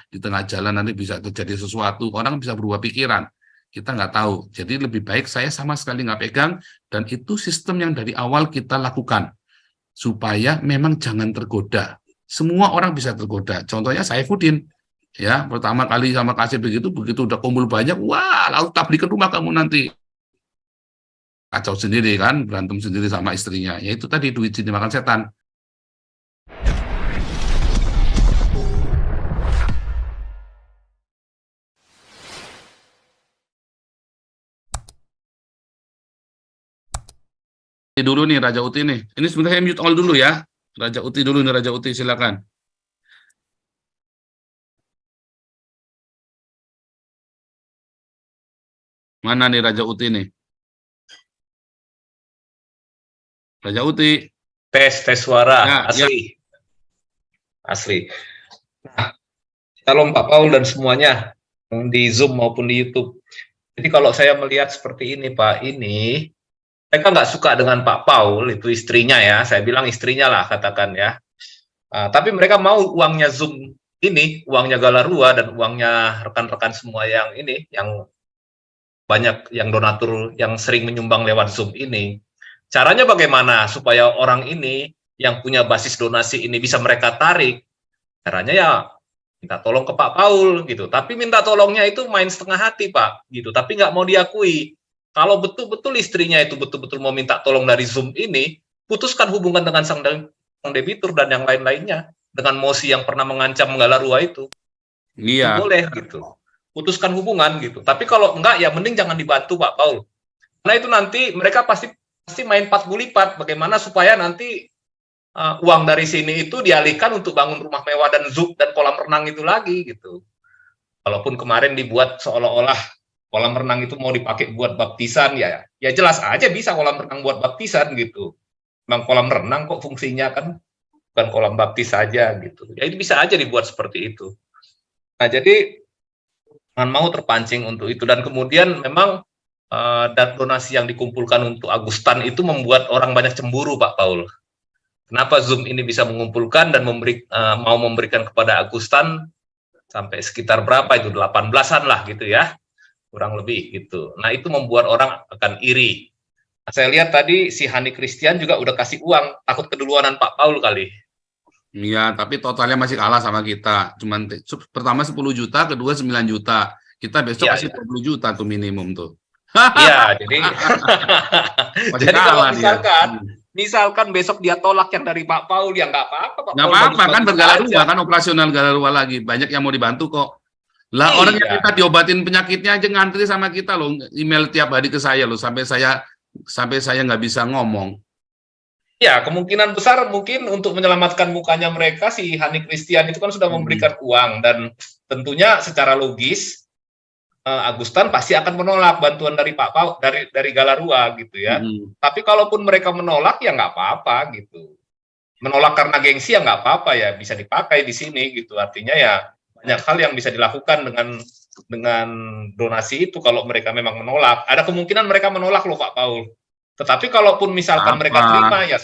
di tengah jalan nanti bisa terjadi sesuatu, orang bisa berubah pikiran. Kita nggak tahu. Jadi lebih baik saya sama sekali nggak pegang, dan itu sistem yang dari awal kita lakukan. Supaya memang jangan tergoda. Semua orang bisa tergoda. Contohnya Saifuddin. Ya, pertama kali sama kasih begitu udah kumpul banyak, wah, lalu tablik ke rumah kamu nanti. Kacau sendiri kan, berantem sendiri sama istrinya. Ya itu tadi, duit sini makan setan. Ini dulu nih Raja Uti nih. Ini sebenarnya saya mute all dulu ya. Raja Uti dulu nih, Raja Uti silakan. Mana nih Raja Uti nih? Raja Uti. Tes suara, Ya, asli. Ya. Asli. Nah, shalom Pak Paul dan semuanya di Zoom maupun di YouTube. Jadi kalau saya melihat seperti ini Pak, ini mereka nggak suka dengan Pak Paul, itu istrinya ya, saya bilang istrinya lah katakan ya. Tapi mereka mau uangnya Zoom ini, uangnya Galarua dan uangnya rekan-rekan semua yang ini, yang banyak yang donatur yang sering menyumbang lewat Zoom ini. Caranya bagaimana supaya orang ini yang punya basis donasi ini bisa mereka tarik? Caranya ya minta tolong ke Pak Paul gitu. Tapi minta tolongnya itu main setengah hati Pak gitu. Tapi nggak mau diakui. Kalau betul-betul istrinya itu betul-betul mau minta tolong dari Zoom ini, putuskan hubungan dengan sang debitur dan yang lain-lainnya dengan mosi yang pernah mengancam Galarua itu. Iya. Itu boleh gitu. Putuskan hubungan gitu. Tapi kalau enggak ya mending jangan dibantu Pak Paul. Karena itu nanti mereka pasti main 40 lipat. Bagaimana supaya nanti uang dari sini itu dialihkan untuk bangun rumah mewah dan ZUP dan kolam renang itu lagi gitu. Walaupun kemarin dibuat seolah-olah kolam renang itu mau dipakai buat baptisan, ya jelas aja bisa kolam renang buat baptisan gitu. Memang kolam renang kok fungsinya kan bukan kolam baptis saja gitu. Ya itu bisa aja dibuat seperti itu. Nah jadi jangan mau terpancing untuk itu, dan kemudian memang donasi yang dikumpulkan untuk Agustan itu membuat orang banyak cemburu Pak Paul. Kenapa Zoom ini bisa mengumpulkan dan mau memberikan kepada Agustan sampai sekitar berapa itu, 18-an lah gitu ya, kurang lebih gitu. Nah itu membuat orang akan iri. Nah, saya lihat tadi si Hani Christian juga udah kasih uang, takut keduluanan Pak Paul kali. Iya, tapi totalnya masih kalah sama kita. Cuman pertama 10 juta, kedua 9 juta. Kita besok Ya, kasih 20 juta tuh minimum tuh. Iya, jadi kalau misalkan besok dia tolak yang dari Pak Paul, ya nggak apa-apa. Nggak apa-apa kan, bergalarua kan, operasional Galarua lagi. Banyak yang mau dibantu kok. Lah iya. Orang yang kita diobatin penyakitnya aja ngantri sama kita loh, email tiap hari ke saya loh, sampai saya nggak bisa ngomong. Ya, kemungkinan besar mungkin untuk menyelamatkan mukanya mereka, si Hani Christian itu kan sudah memberikan uang, dan tentunya secara logis Agustan pasti akan menolak bantuan dari Pak Paul, dari Galarua gitu ya. Tapi kalaupun mereka menolak ya nggak apa-apa gitu. Menolak karena gengsi ya nggak apa-apa, ya bisa dipakai di sini gitu. Artinya ya banyak hal yang bisa dilakukan dengan donasi itu kalau mereka memang menolak. Ada kemungkinan mereka menolak loh Pak Paul. Tetapi kalaupun misalkan mereka terima, ya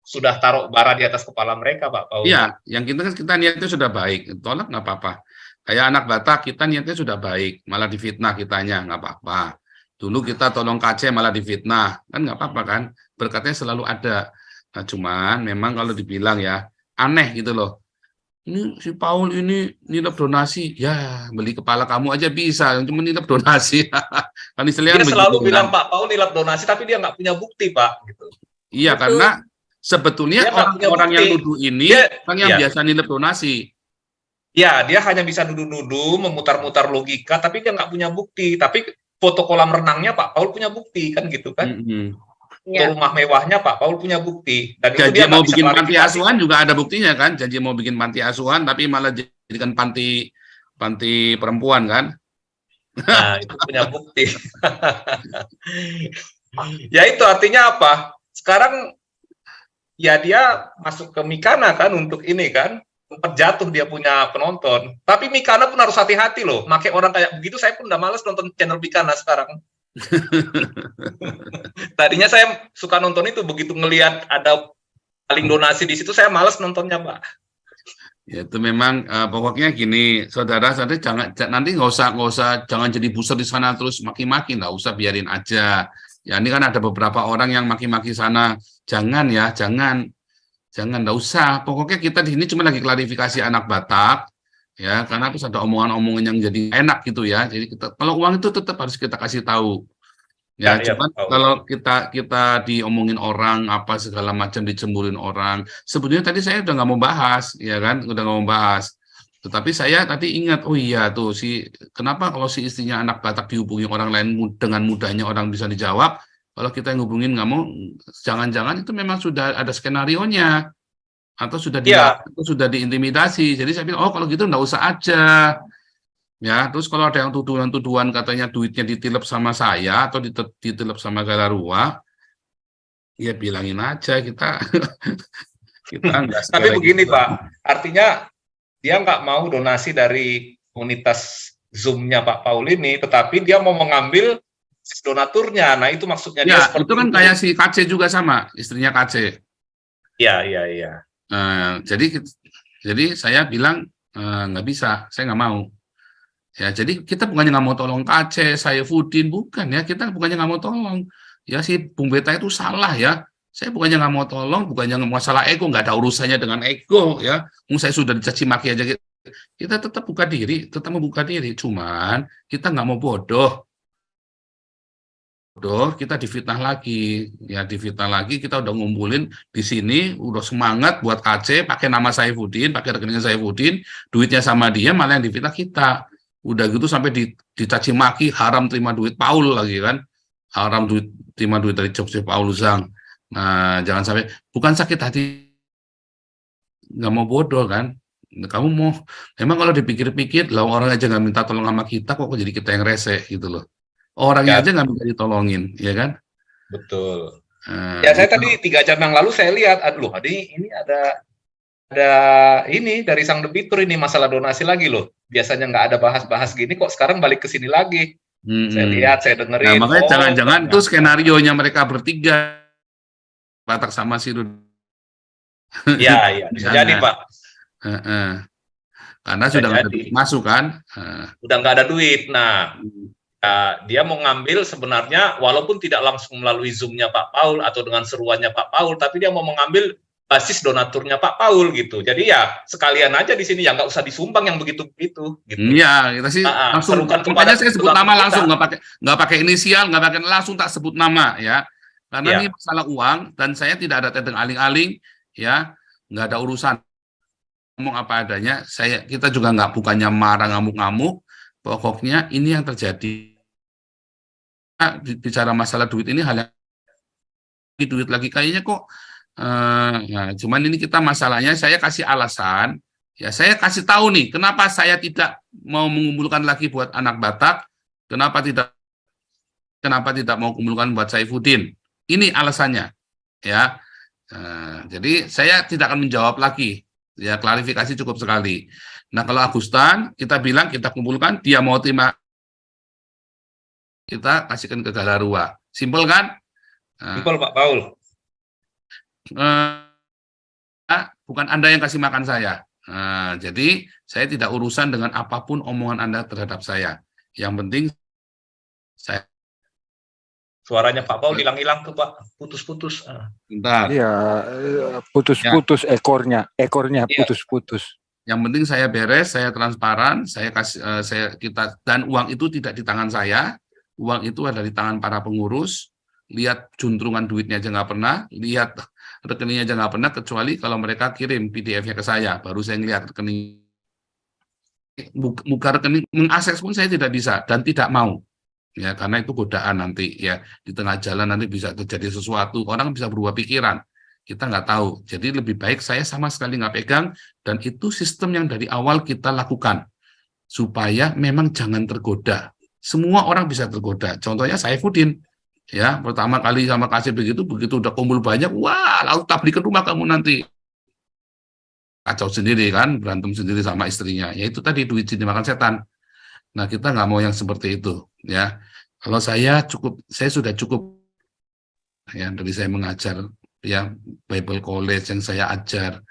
sudah taruh bara di atas kepala mereka, Pak Paul. Iya, yang kita niatnya sudah baik, tolak nggak apa-apa. Kayak anak Batak, kita niatnya sudah baik, malah difitnah kitanya, nggak apa-apa. Dulu kita tolong KC malah difitnah, kan nggak apa-apa kan, berkatnya selalu ada. Nah, cuman memang kalau dibilang ya, aneh gitu loh. Ini si Paul ini nilap donasi, ya beli kepala kamu aja bisa, cuma nilap donasi. Kan dia selalu bilang Pak Paul nilap donasi, tapi dia nggak punya bukti Pak. Gitu. Iya, karena sebetulnya orang-orang yang nuduh ini orang yang biasa nilap donasi. Ya, dia hanya bisa nuduh-nuduh, memutar-mutar logika, tapi dia nggak punya bukti. Tapi foto kolam renangnya Pak Paul punya bukti, kan gitu kan? Rumah mewahnya Pak Paul punya bukti. Dan janji itu dia mau bikin panti asuhan juga ada buktinya kan? Janji mau bikin panti asuhan, tapi malah jadikan panti perempuan kan? Nah, itu punya bukti. Ya itu artinya apa? Sekarang ya dia masuk ke Mikana kan untuk ini kan? Jatuh dia punya penonton. Tapi Mikana pun harus hati-hati loh. Makai orang kayak begitu, saya pun udah males nonton channel Mikana sekarang. Tadinya saya suka nonton itu, begitu ngelihat ada paling donasi di situ, saya males nontonnya, Pak. Ya, itu memang pokoknya gini, saudara-saudara nanti nggak usah jangan jadi buser di sana terus maki-maki, nggak usah, biarin aja. Ya ini kan ada beberapa orang yang maki-maki sana, jangan ya, jangan nggak usah. Pokoknya kita di sini cuma lagi klarifikasi anak Batak, ya karena terus ada omongan-omongan yang jadi enak gitu ya. Jadi kita kalau uang itu tetap harus kita kasih tahu. Ya, Ya, ya cuman Pak Paul. kalau kita diomongin orang apa segala macam dicemburuin orang, sebetulnya tadi saya udah nggak mau bahas, ya kan, udah nggak mau bahas. Tetapi saya tadi ingat, oh iya tuh kenapa kalau si istrinya anak Batak dihubungi orang lain dengan mudahnya orang bisa dijawab, kalau kita yang hubungin nggak mau, jangan-jangan itu memang sudah ada skenarionya atau sudah Ya, dilatih, atau sudah diintimidasi. Jadi saya bilang, oh kalau gitu nggak usah aja. Ya, terus kalau ada yang tuduhan-tuduhan katanya duitnya ditilep sama saya atau ditilep sama Galarua, ya bilangin aja kita kita nggak tapi segala begini gitu. Pak, artinya dia nggak mau donasi dari komunitas Zoom-nya Pak Paul ini, tetapi dia mau mengambil donaturnya. Nah, itu maksudnya dia Ya, itu seperti kan itu. kayak si KC juga sama, istrinya KC. Iya, iya, iya. Jadi saya bilang nggak bisa, saya nggak mau. Ya, jadi kita bukannya nggak mau tolong KC, Saifuddin, bukan ya, kita bukannya nggak mau tolong. Ya si Bung Beta itu salah ya. Saya bukannya nggak mau tolong, bukannya nggak masalah ego, nggak ada urusannya dengan ego ya. Saya sudah dicaci maki aja, kita tetap buka diri, tetap membuka diri. Cuman kita nggak mau bodoh, kita difitnah lagi, ya difitnah lagi. Kita udah ngumpulin di sini, udah semangat buat KC, pakai nama Saifuddin, pakai rekeningnya Saifuddin, duitnya sama dia, malah yang difitnah kita. Udah gitu sampai dicaci maki, haram terima duit Paul lagi kan, haram terima duit dari Jogja Paul Zhang. Nah, jangan sampai, bukan sakit hati, nggak mau bodoh kan. Kamu mau, emang kalau dipikir-pikir, lah orang aja nggak minta tolong sama kita, kok jadi kita yang rese gitu loh. Orangnya Ya, aja nggak minta ditolongin, ya kan? betul. Nah, Ya, ini saya tadi 3 jam yang lalu saya lihat, aduh, ini ada ini dari sang debitur ini masalah donasi lagi loh. Biasanya nggak ada bahas-bahas gini, kok sekarang balik ke sini lagi. Saya lihat, saya Nah, dengerin, makanya oh jangan-jangan itu ternyata. skenario-nya mereka bertiga, Batak sama si Rud. Ya, ya, bisa jadi Jangan. Pak, Heeh. Karena bisa sudah nggak ada jadi. duit masuk kan. Udah nggak ada duit. Nah, dia mau ngambil sebenarnya walaupun tidak langsung melalui Zoom-nya Pak Paul atau dengan seruannya Pak Paul, tapi dia mau mengambil basis donaturnya Pak Paul gitu. Jadi ya sekalian aja di sini ya nggak usah disumbang yang begitu-begitu gitu. Iya, kita sih langsung. Serukan kepada Makanya saya sebut donatur nama kita. langsung, nggak pakai inisial, nggak pakai, langsung tak sebut nama ya. Karena ini Ya, masalah uang dan saya tidak ada tendang aling-aling, ya, nggak ada urusan, ngomong apa adanya. Kita juga bukannya marah ngamuk-ngamuk. Pokoknya ini yang terjadi. Bicara masalah duit ini hal yang duit lagi kayaknya kok. Nah, cuman ini kita masalahnya saya kasih alasan, ya saya kasih tahu nih kenapa saya tidak mau mengumpulkan lagi buat anak Batak, kenapa tidak mau kumpulkan buat Saifuddin. Ini alasannya, ya. Jadi saya tidak akan menjawab lagi, ya klarifikasi cukup sekali. Nah kalau Agustan kita bilang kita kumpulkan, dia mau terima, kita kasihkan ke Galarua, simpel kan? simpel Pak Paul. Eh, bukan Anda yang kasih makan saya. Jadi saya tidak urusan dengan apapun omongan Anda terhadap saya. Yang penting saya. Suaranya Pak Paul hilang-hilang tuh Pak, putus-putus. Bentar. Iya, putus-putus ekornya Iya. putus-putus. Yang penting saya beres, saya transparan, saya kasih, dan uang itu tidak di tangan saya, uang itu ada di tangan para pengurus. Lihat juntrungan duitnya aja nggak pernah, lihat rekeningnya aja nggak pernah, kecuali kalau mereka kirim PDF-nya ke saya, baru saya ngelihat rekening. Buka rekening, mengakses pun saya tidak bisa dan tidak mau, ya karena itu godaan nanti ya, di tengah jalan nanti bisa terjadi sesuatu, orang bisa berubah pikiran, kita nggak tahu. Jadi lebih baik saya sama sekali nggak pegang, dan itu sistem yang dari awal kita lakukan supaya memang jangan tergoda. Semua orang bisa tergoda. Contohnya Saifuddin, ya pertama kali sama kasih begitu udah kumpul banyak, wah lalu tablik ke rumah kamu nanti, kacau sendiri kan, berantem sendiri sama istrinya. Ya itu tadi, duit dimakan setan. Nah kita nggak mau yang seperti itu, ya. Kalau saya sudah cukup, ya dari saya mengajar, ya Bible College yang saya ajar,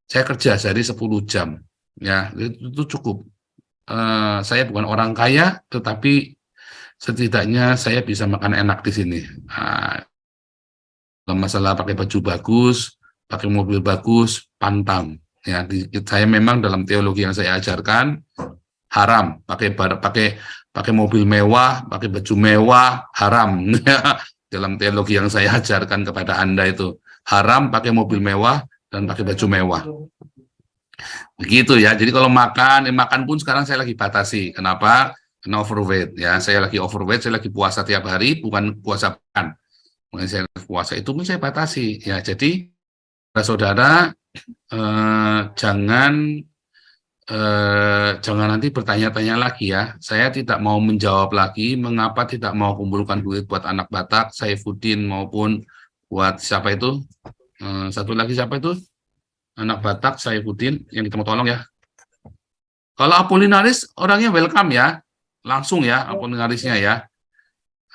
saya kerja sehari 10 jam, ya itu cukup. Saya bukan orang kaya, tetapi setidaknya saya bisa makan enak di sini. Masalah pakai baju bagus, pakai mobil bagus, pantang. Ya, saya memang dalam teologi yang saya ajarkan haram pakai mobil mewah, pakai baju mewah, haram. Dalam teologi yang saya ajarkan kepada Anda itu haram pakai mobil mewah dan pakai baju mewah. Begitu ya. Jadi kalau makan pun sekarang saya lagi batasi. Kenapa? Karena overweight ya. Saya lagi overweight, saya lagi puasa tiap hari, bukan puasa makan. Mulai saya puasa itu pun saya batasi ya. Jadi saudara jangan nanti bertanya-tanya lagi ya. Saya tidak mau menjawab lagi mengapa tidak mau kumpulkan duit buat anak Batak, Saifuddin maupun buat siapa itu? Satu lagi siapa itu? Anak Batak, Saifuddin yang kita mau tolong ya. Kalau Apolinaris orangnya welcome ya, langsung ya Apolinarisnya ya.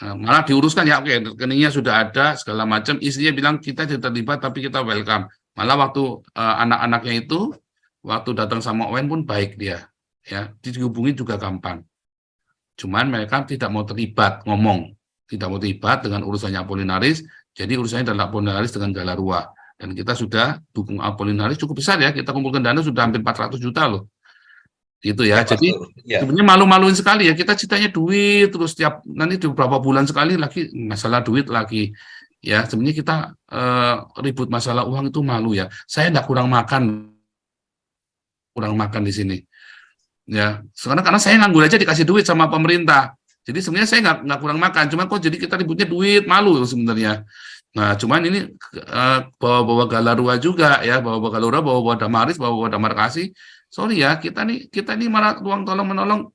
Malah diuruskan ya, oke, rekeningnya sudah ada segala macam. Istrinya bilang kita tidak terlibat tapi kita welcome. Malah waktu anak-anaknya itu waktu datang sama Owen pun baik dia, ya dihubungi juga gampang. Cuman mereka tidak mau terlibat tidak mau terlibat dengan urusannya Apolinaris. Jadi urusannya adalah Apolinaris dengan Galarua. Dan kita sudah dukung Apolinaris cukup besar ya, kita kumpulkan dana sudah hampir 400 juta loh. Gitu ya, jadi sebenarnya malu-maluin sekali ya, kita citanya duit terus nanti beberapa bulan sekali lagi masalah duit lagi. Ya, sebenarnya kita ribut masalah uang itu malu ya. Saya enggak kurang makan di sini. Ya, sekarang karena saya nganggur aja dikasih duit sama pemerintah. Jadi sebenarnya saya nggak kurang makan, cuman kok jadi kita ributnya duit, malu sebenarnya. Nah, cuman ini bawa-bawa Galarua juga ya, bawa-bawa Galarua, bawa-bawa Damaris, bawa-bawa Damarkasi. Sorry ya, kita nih malah tuang tolong menolong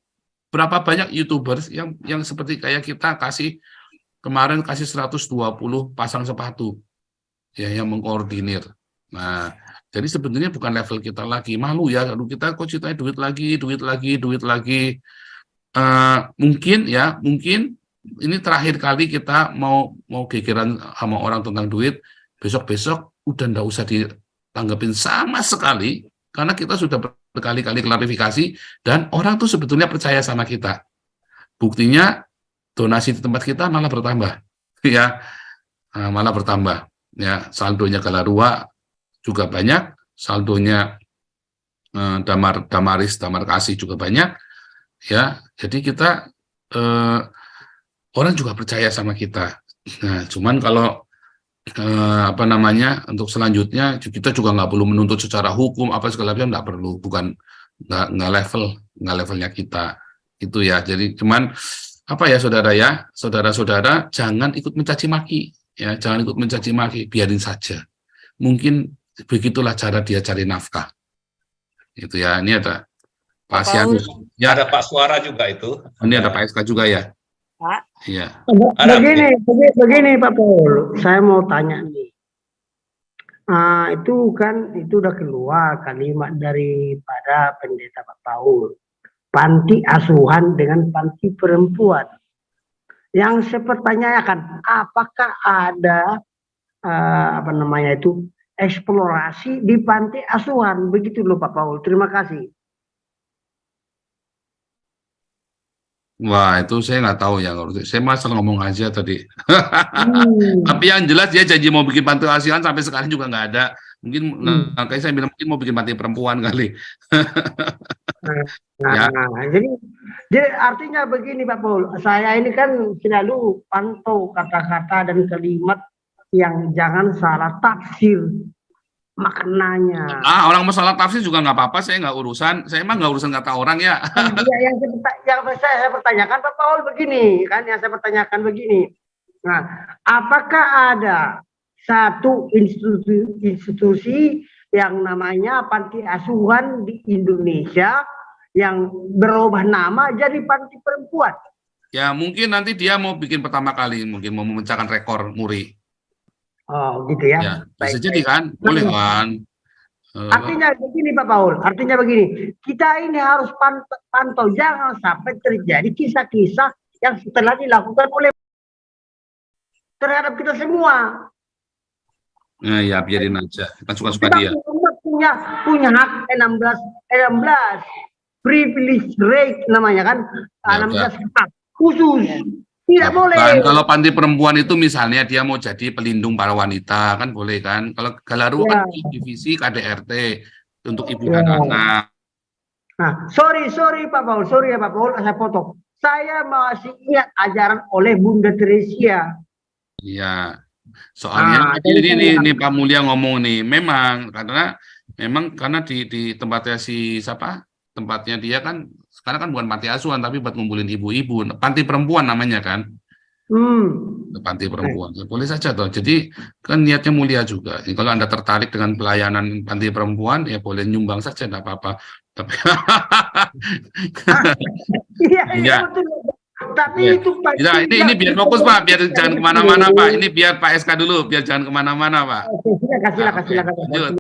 berapa banyak YouTubers yang seperti kayak kita kemarin kasih 120 pasang sepatu ya yang mengkoordinir. Nah, jadi sebenarnya bukan level kita lagi, malu ya, lalu kita kok ceritanya duit lagi. Mungkin ini terakhir kali kita mau gegeran sama orang tentang duit, besok udah nggak usah ditanggapin sama sekali, karena kita sudah berkali-kali klarifikasi, dan orang tuh sebetulnya percaya sama kita. Buktinya donasi di tempat kita malah bertambah, ya, malah bertambah. Ya, saldonya Galarua juga banyak, saldonya Damaris, Damarkasi juga banyak, ya. Jadi kita orang juga percaya sama kita. Nah, cuman kalau untuk selanjutnya kita juga nggak perlu menuntut secara hukum apa segala macam, nggak perlu, nggak levelnya kita itu ya. Jadi cuman saudara-saudara jangan ikut mencaci maki ya, jangan ikut mencaci maki, biarin saja. Mungkin begitulah cara dia cari nafkah. Itu ya. Ini ada Pak Sianus. Ya, ada Pak Suara juga itu. Ini ada Pak SK juga ya. Pak, iya. Begini Pak Paul, saya mau tanya nih. Itu udah keluar kalimat daripada pendeta Pak Paul. Panti asuhan dengan panti perempuan. Yang saya pertanyakan, apakah ada eksplorasi di panti asuhan? Begitu loh Pak Paul. Terima kasih. Wah, itu saya nggak tahu ya. Saya masalah ngomong aja tadi. Tapi yang jelas dia janji mau bikin panti asuhan, sampai sekarang juga nggak ada. Mungkin kayak saya bilang mungkin mau bikin panti perempuan kali. Ya. Jadi artinya begini Pak Paul, saya ini kan selalu pantau kata-kata dan kalimat yang jangan salah tafsir maknanya. Orang masalah tafsir juga nggak apa-apa, saya nggak urusan. Saya emang nggak urusan kata orang ya. Yang saya pertanyakan Pak Paul begini, kan yang saya pertanyakan begini. Nah, apakah ada satu institusi yang namanya panti asuhan di Indonesia yang berubah nama jadi panti perempuan? Ya, mungkin nanti dia mau bikin pertama kali, mungkin mau memecahkan rekor muri. Oh, gitu ya. Ya, bisa jadi kan? Boleh kan? Artinya begini Pak Paul, artinya begini, kita ini harus pantau jangan sampai terjadi kisah-kisah yang setelah dilakukan oleh terhadap kita semua. Nah, ya biarin aja, kita suka-suka dia. punya hak 16 privilege rate namanya kan, Ya, 16 hak khusus. Tidak boleh. Dan kalau panti perempuan itu misalnya dia mau jadi pelindung para wanita kan boleh kan. Kalau Galaru Ya. kan divisi KDRT untuk ibu Ya. dan anak. Nah, sorry Pak Paul, sorry ya Pak Paul, saya potong. Saya masih ingat ajaran oleh Bunda Teresia. Iya. Soalnya ini Pak Mulia ngomong nih, memang karena di tempatnya si siapa? Tempatnya dia kan sekarang kan bukan panti asuhan tapi buat ngumpulin ibu-ibu, panti perempuan namanya kan. Panti perempuan. Boleh saja toh. Jadi kan niatnya mulia juga. Jadi, kalau Anda tertarik dengan pelayanan panti perempuan ya boleh nyumbang saja enggak apa-apa. Tapi Iya, betul. Tapi ya. itu pasti. Ya, ini biar fokus Pak, biar jangan kemana-mana Pak. Ini biar Pak SK dulu, biar jangan kemana-mana Pak. Kasihlah. Lanjut.